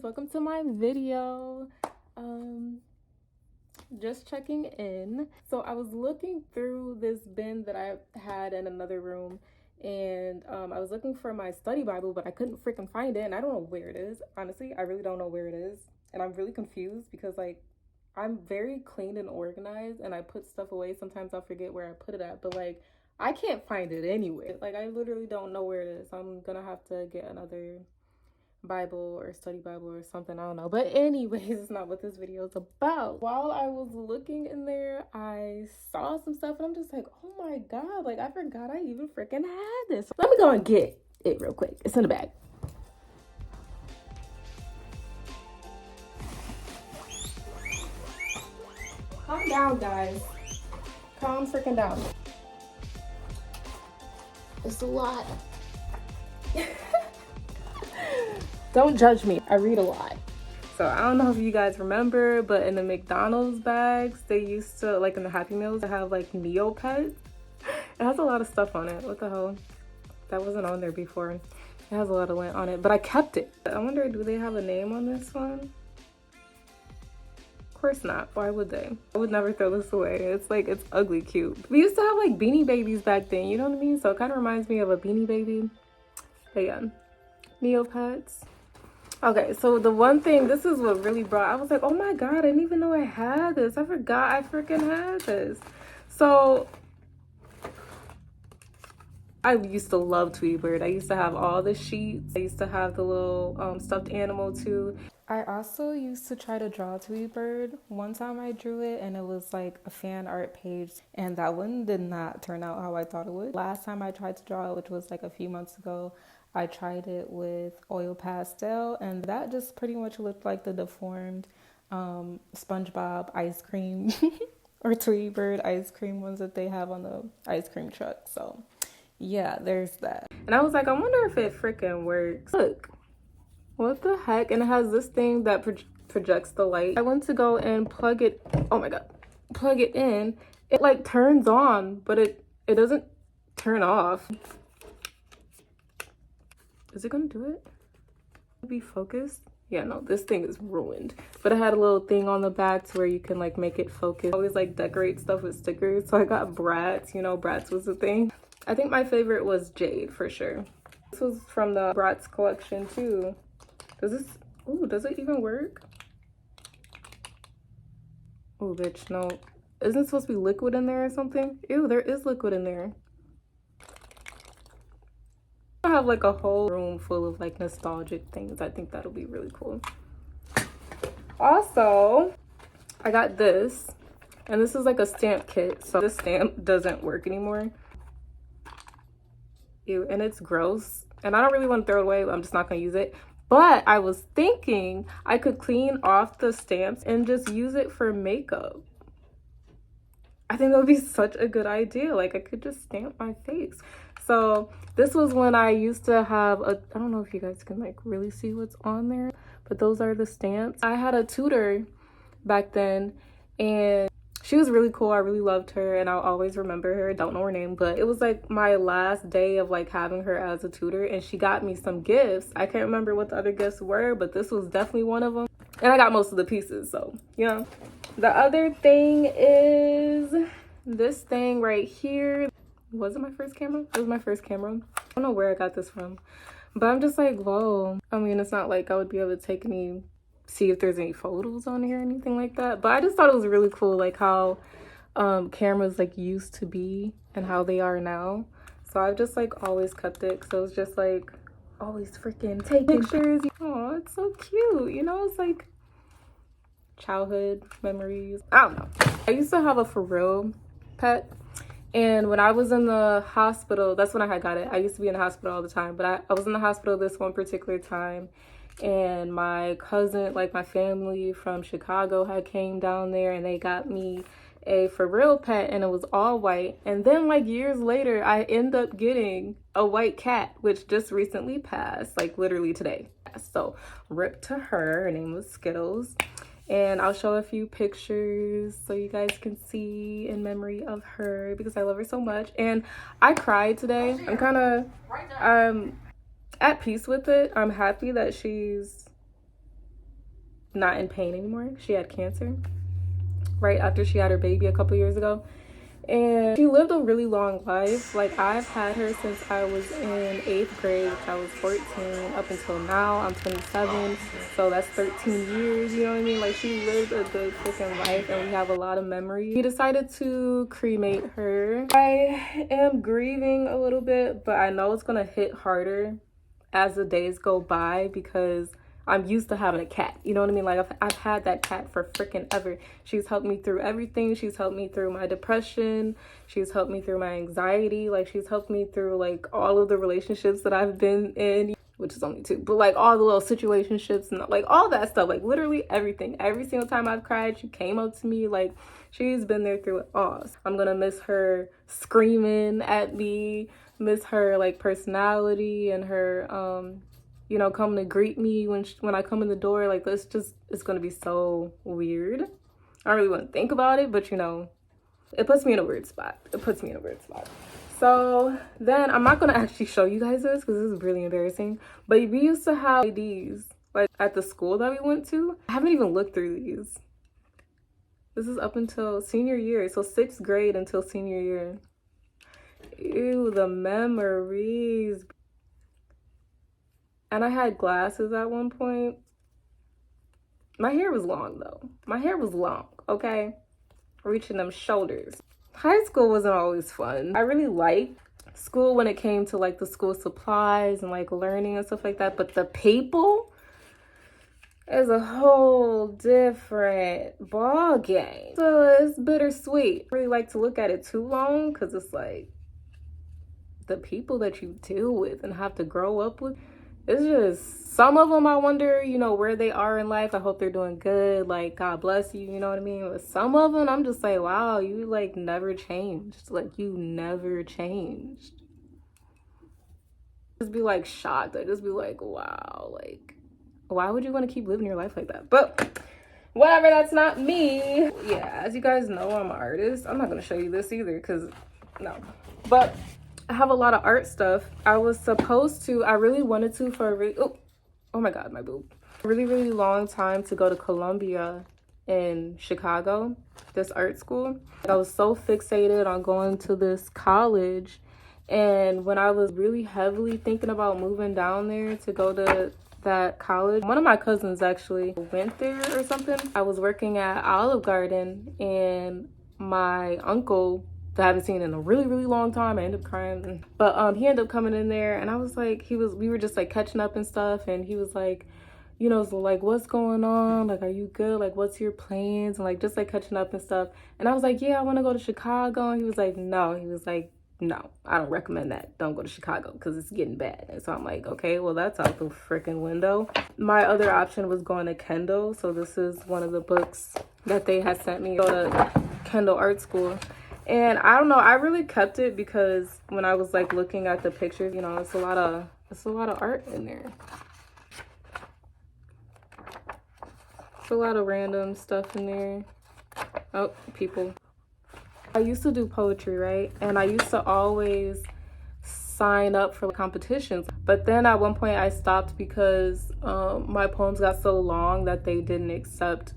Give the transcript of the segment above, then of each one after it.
welcome to my video. Just checking in. So I was looking through this bin that I had in another room, and I was looking for my study Bible, but I couldn't freaking find it, and I don't know where it is. Honestly, I really don't know where it is, and I'm really confused because like I'm very clean and organized, and I put stuff away. Sometimes I'll forget where I put it at, but like I can't find it anywhere. Like I literally don't know where it is. I'm gonna have to get another Bible or study Bible or something, I don't know. But anyways, it's not what this video is about. While I was looking in there, I saw some stuff and I'm just like, oh my god, like I forgot I even freaking had this. Let me go and get it real quick. It's in the bag. Calm down, guys. Calm freaking down. It's a lot. Don't judge me. I read a lot. So I don't know if you guys remember, but in the McDonald's bags, they used to, like in the Happy Meals, they have like Neopets. It has a lot of stuff on it. What the hell? That wasn't on there before. It has a lot of lint on it, but I kept it. I wonder, do they have a name on this one? Of course not. Why would they? I would never throw this away. It's like, it's ugly cute. We used to have like Beanie Babies back then, you know what I mean? So it kind of reminds me of a Beanie Baby. But yeah, Neopets. Okay, so the one thing, this is what really brought, I was like, oh my god, I didn't even know I had this. I forgot I freaking had this. So I used to love Tweety Bird. I used to have all the sheets. I used to have the little stuffed animal too. I also used to try to draw Tweety Bird. One time I drew it and it was like a fan art page, and that one did not turn out how I thought it would. Last time I tried to draw it, which was like a few months ago, I tried it with oil pastel, and that just pretty much looked like the deformed SpongeBob ice cream or Tweety Bird ice cream ones that they have on the ice cream truck. So yeah, there's that. And I was like, I wonder if it freaking works. Look, what the heck? And it has this thing that projects the light. I went to go and plug it, oh my god, plug it in. It like turns on, but it doesn't turn off. Is it gonna do it? Be focused? Yeah, no, this thing is ruined. But it had a little thing on the back to where you can like make it focus. I always like decorate stuff with stickers, so I got Bratz. You know, Bratz was the thing. I think my favorite was Jade for sure. This was from the Bratz collection too. Does this, ooh, does it even work? Oh, bitch, no. Isn't it supposed to be liquid in there or something? Ew, there is liquid in there. I have like a whole room full of like nostalgic things. I think that'll be really cool. Also, I got this, and this is like a stamp kit. So this stamp doesn't work anymore. Ew, and it's gross. And I don't really want to throw it away. I'm just not gonna use it. But I was thinking I could clean off the stamps and just use it for makeup. I think that would be such a good idea. Like I could just stamp my face. So this was when I used to have a, I don't know if you guys can like really see what's on there, but those are the stamps. I had a tutor back then, and she was really cool. I really loved her, and I'll always remember her. Don't know her name, but it was like my last day of like having her as a tutor, and she got me some gifts. I can't remember what the other gifts were, but this was definitely one of them. And I got most of the pieces, so you know. The other thing is this thing right here. Was it my first camera? It was my first camera. I don't know where I got this from, but I'm just like, whoa. I mean, it's not like I would be able to take any, see if there's any photos on here or anything like that, but I just thought it was really cool, like how cameras like used to be and how they are now. So I've just like always kept it, so it's just like always freaking take pictures. Oh, it's so cute, you know. It's like childhood memories. I don't know. I used to have a for real pet, and when I was in the hospital, that's when I had got it. I used to be in the hospital all the time, but I was in the hospital this one particular time, and my cousin, like my family from Chicago, had came down there, and they got me a for real pet, and it was all white. And then like years later, I end up getting a white cat, which just recently passed, like literally today. So rip to her. Her name was Skittles. And I'll show a few pictures so you guys can see in memory of her, because I love her so much. And I cried today. I'm kind of at peace with it. I'm happy that she's not in pain anymore. She had cancer right after she had her baby a couple years ago. And she lived a really long life. Like, I've had her since I was in 8th grade, which I was 14, up until now. I'm 27, so that's 13 years, you know what I mean? Like, she lived a good freaking life, and we have a lot of memories. We decided to cremate her. I am grieving a little bit, but I know it's gonna hit harder as the days go by because I'm used to having a cat, you know what I mean? Like, I've had that cat for freaking ever. She's helped me through everything. She's helped me through my depression. She's helped me through my anxiety. Like, she's helped me through, like, all of the relationships that I've been in, which is only 2, but, like, all the little situationships and, like, all that stuff. Like, literally everything. Every single time I've cried, she came up to me. Like, she's been there through it all. I'm gonna miss her screaming at me, miss her, like, personality and her, you know, coming to greet me when I come in the door. Like, it's gonna be so weird. I don't really want to think about it, but, you know, it puts me in a weird spot. So then I'm not gonna actually show you guys this because this is really embarrassing, but we used to have these, like, at the school that we went to. I haven't even looked through these. This is up until senior year, so 6th grade until senior year. Ew, the memories. And I had glasses at one point. My hair was long, though. My hair was long, okay? Reaching them shoulders. High school wasn't always fun. I really liked school when it came to, like, the school supplies and, like, learning and stuff like that. But the people is a whole different ball game. So it's bittersweet. I really like to look at it too long because it's like the people that you deal with and have to grow up with. It's just, some of them I wonder, you know, where they are in life. I hope they're doing good. Like, God bless you, you know what I mean? But some of them, I'm just like, wow, you, like, never changed. Like, you never changed. Just be, like, shocked. I just be like, wow, like, why would you want to keep living your life like that? But whatever, that's not me. Yeah, as you guys know, I'm an artist. I'm not going to show you this either because, no. But I have a lot of art stuff. I was supposed to, I really wanted to for a really, oh my God, my boob. A really, really long time to go to Columbia in Chicago, this art school. I was so fixated on going to this college. And when I was really heavily thinking about moving down there to go to that college, one of my cousins actually went there or something. I was working at Olive Garden and my uncle that I haven't seen in a really, really long time. I ended up crying. But he ended up coming in there and I was like, we were just like catching up and stuff. And he was like, you know, so like, what's going on? Like, are you good? Like, what's your plans? And like, just like catching up and stuff. And I was like, yeah, I want to go to Chicago. And he was like, no. He was like, no, I don't recommend that. Don't go to Chicago because it's getting bad. And so I'm like, okay, well, that's out the freaking window. My other option was going to Kendall. So this is one of the books that they had sent me. Go to Kendall Art School. And I don't know, I really kept it because when I was like looking at the pictures, you know, it's a lot of art in there. It's a lot of random stuff in there. Oh, people. I used to do poetry, right? And I used to always sign up for competitions. But then at one point I stopped because my poems got so long that they didn't accept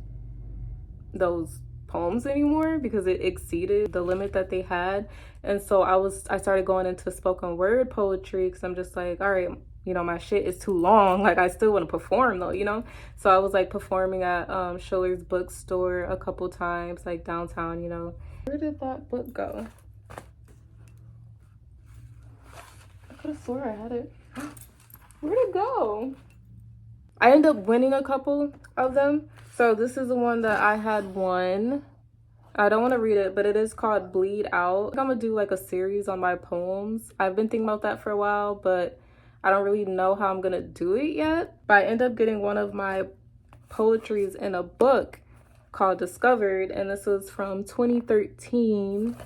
those poems anymore because it exceeded the limit that they had. And so I started going into spoken word poetry because I'm just like, all right, you know, my shit is too long. Like, I still want to perform though, you know? So I was like performing at Schiller's bookstore a couple times, like downtown, you know. Where did that book go? I could have swore I had it. Where'd it go? I ended up winning a couple of them. So this is the one that I had won. I don't want to read it, but it is called Bleed Out. I'm gonna do like a series on my poems. I've been thinking about that for a while, but I don't really know how I'm gonna do it yet. But I end up getting one of my poetries in a book called Discovered, and this was from 2013.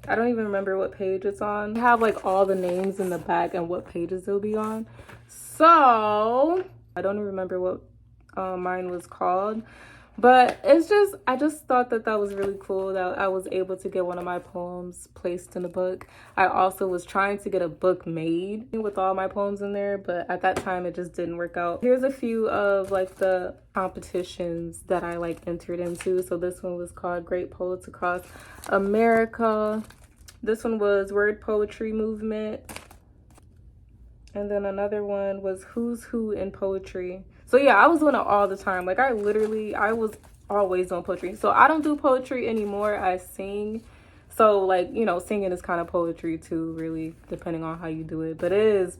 I don't even remember what page it's on. I have like all the names in the back and what pages they'll be on. So I don't even remember what mine was called, But I just thought that that was really cool that I was able to get one of my poems placed in a book. I also was trying to get a book made with all my poems in there, but at that time it just didn't work out. Here's a few of like the competitions that I like entered into. So this one was called Great Poets Across America. This one was Word Poetry Movement. And then another one was Who's Who in Poetry. So yeah, I was doing it all the time. Like I was always doing poetry. So I don't do poetry anymore. I sing. So like, you know, singing is kind of poetry too, really, depending on how you do it. But it's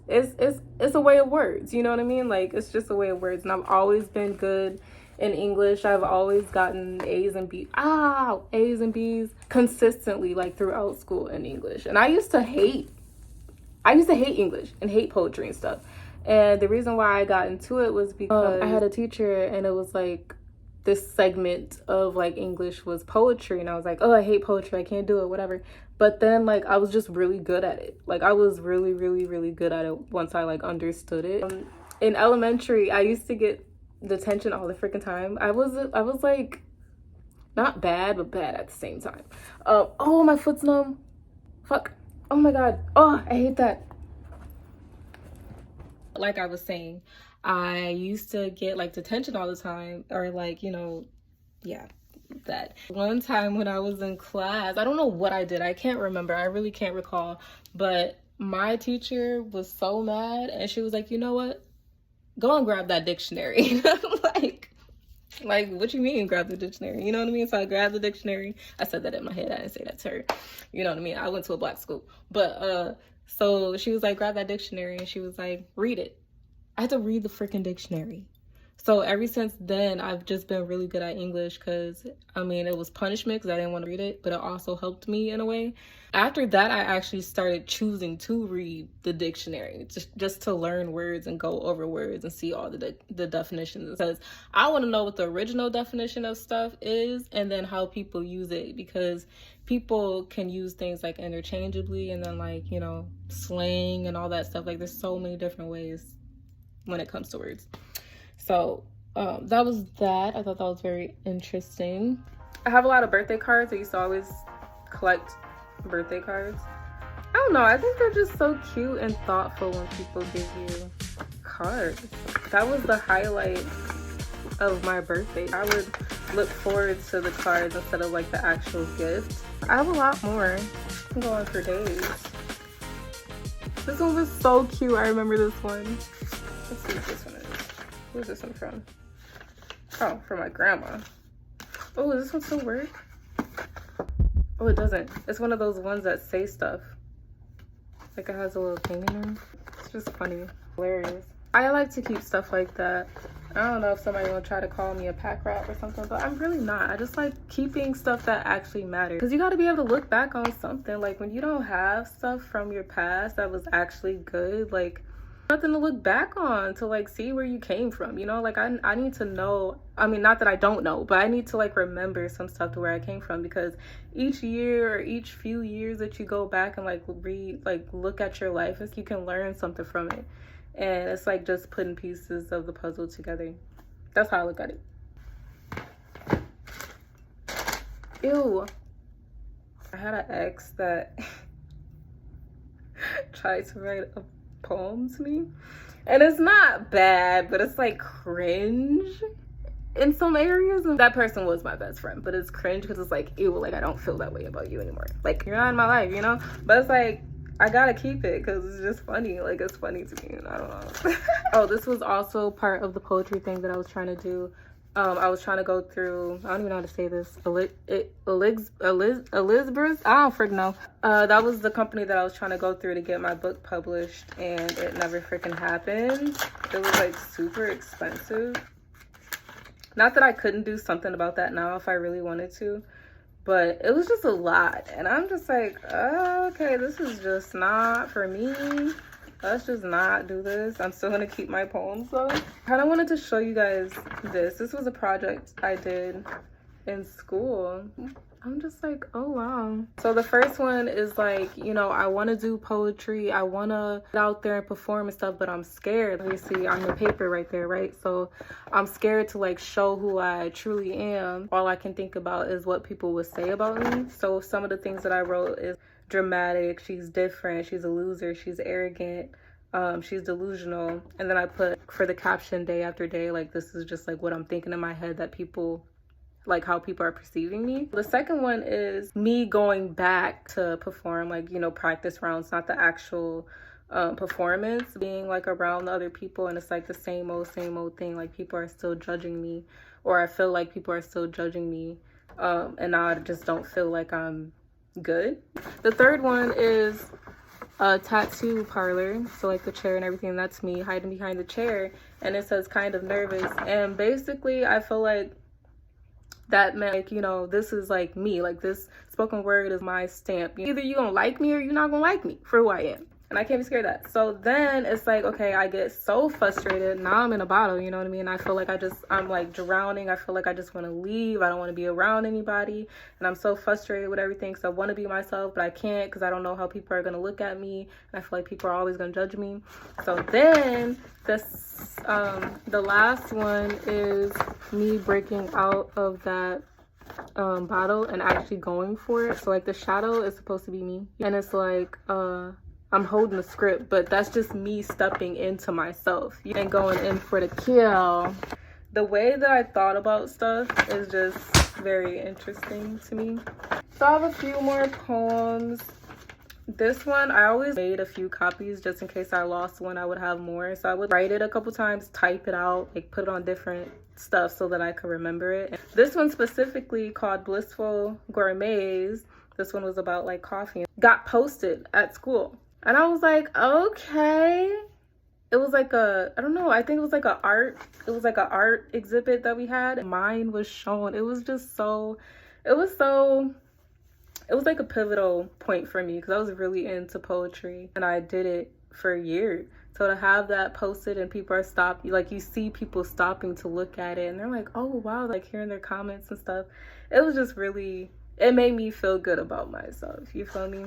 a way of words, you know what I mean? Like it's just a way of words. And I've always been good in English. I've always gotten A's and B's consistently, like throughout school in English. And I used to hate English and hate poetry and stuff. And the reason why I got into it was because I had a teacher and it was like this segment of like English was poetry. And I was like, oh, I hate poetry. I can't do it, whatever. But then like I was just really good at it. Like I was really, really, really good at it once I like understood it. In elementary, I used to get detention all the freaking time. I was like not bad, but bad at the same time. Oh, my foot's numb. Fuck. Oh my god. Oh, I hate that. Like I was saying, I used to get like detention all the time, or like, you know, yeah, that. One time when I was in class, I don't know what I did. I can't remember. I really can't recall. But my teacher was so mad and she was like, you know what? Go and grab that dictionary. Like, what you mean grab the dictionary? You know what I mean? So I grabbed the dictionary. I said that in my head. I didn't say that to her. You know what I mean? I went to a black school. But so she was like, grab that dictionary. And she was like, read it. I had to read the freaking dictionary. So ever since then, I've just been really good at English because, I mean, it was punishment because I didn't want to read it, but it also helped me in a way. After that, I actually started choosing to read the dictionary just to learn words and go over words and see all the definitions. Because I want to know what the original definition of stuff is and then how people use it, because people can use things like interchangeably and then like, you know, slang and all that stuff. Like there's so many different ways when it comes to words. So that was that. I thought that was very interesting. I have a lot of birthday cards. I used to always collect birthday cards. I don't know. I think they're just so cute and thoughtful when people give you cards. That was the highlight of my birthday. I would look forward to the cards instead of like the actual gift. I have a lot more. I can go on for days. This one was so cute. I remember this one. Let's see what this one is. Who's this one from? Oh, from my grandma. Oh, does this one still work? Oh, it doesn't. It's one of those ones that say stuff. Like it has a little thing in it. It's just funny. Hilarious. I like to keep stuff like that. I don't know if somebody will try to call me a pack rat or something, but I'm really not. I just like keeping stuff that actually matters. Because you got to be able to look back on something. Like when you don't have stuff from your past that was actually good, like nothing to look back on to like see where you came from, you know? Like I need to know, I mean, not that I don't know, but I need to like remember some stuff to where I came from, because each year or each few years that you go back and like look at your life, you can learn something from it. And it's like just putting pieces of the puzzle together. That's how I look at it. Ew. I had an ex that tried to write a poem to me, and it's not bad, but it's like cringe in some areas. And that person was my best friend, but it's cringe because it's like, ew, like I don't feel that way about you anymore. Like you're not in my life, you know? But it's like I gotta keep it because it's just funny. Like it's funny to me. I don't know. Oh, this was also part of the poetry thing that I was trying to do. I was trying to go through, I don't even know how to say this, Elizabeth, I don't freaking know. That was the company that I was trying to go through to get my book published, and it never freaking happened. It was like super expensive. Not that I couldn't do something about that now if I really wanted to, but it was just a lot. And I'm just like, oh, okay, this is just not for me. Let's just not do this. I'm still gonna keep my poems though. I kind of wanted to show you guys this. This was a project I did in school. I'm just like, oh wow. So the first one is like, you know, I want to do poetry, I want to get out there and perform and stuff, but I'm scared. You see on the paper right there, right? So I'm scared to like show who I truly am. All I can think about is what people would say about me. So some of the things that I wrote is dramatic, she's different, she's a loser, she's arrogant, she's delusional. And then I put for the caption, day after day, like this is just like what I'm thinking in my head, that people, like how people are perceiving me. The second one is me going back to perform, like, you know, practice rounds, not the actual performance, being like around other people, and it's like the same old thing, like people are still judging me, or I feel like people are still judging me, and now I just don't feel like I'm good. The third one is a tattoo parlor, so like the chair and everything, that's me hiding behind the chair, and it says kind of nervous. And basically I feel like that meant, like, you know, this is like me, like this spoken word is my stamp. Either you gonna like me or you're not gonna like me for who I am, and I can't be scared of that. So then it's like, okay, I get so frustrated. Now I'm in a bottle, you know what I mean? I feel like I'm like drowning. I feel like I just want to leave. I don't want to be around anybody, and I'm so frustrated with everything. So I want to be myself, but I can't, because I don't know how people are gonna look at me, and I feel like people are always gonna judge me. So then this the last one is me breaking out of that bottle and actually going for it. So like the shadow is supposed to be me, and it's like I'm holding the script, but that's just me stepping into myself and going in for the kill. The way that I thought about stuff is just very interesting to me. So I have a few more poems. This one, I always made a few copies just in case I lost one, I would have more. So I would write it a couple times, type it out, like put it on different stuff so that I could remember it. This one specifically, called Blissful Gourmets, this one was about like coffee, got posted at school. And I was like, okay. It was like I don't know, I think it was like an art exhibit that we had. Mine was shown. It was just so, it was like a pivotal point for me, because I was really into poetry and I did it for years. So to have that posted and people are stopping, like you see people stopping to look at it and they're like, oh wow, like hearing their comments and stuff. It was just really, it made me feel good about myself. You feel me?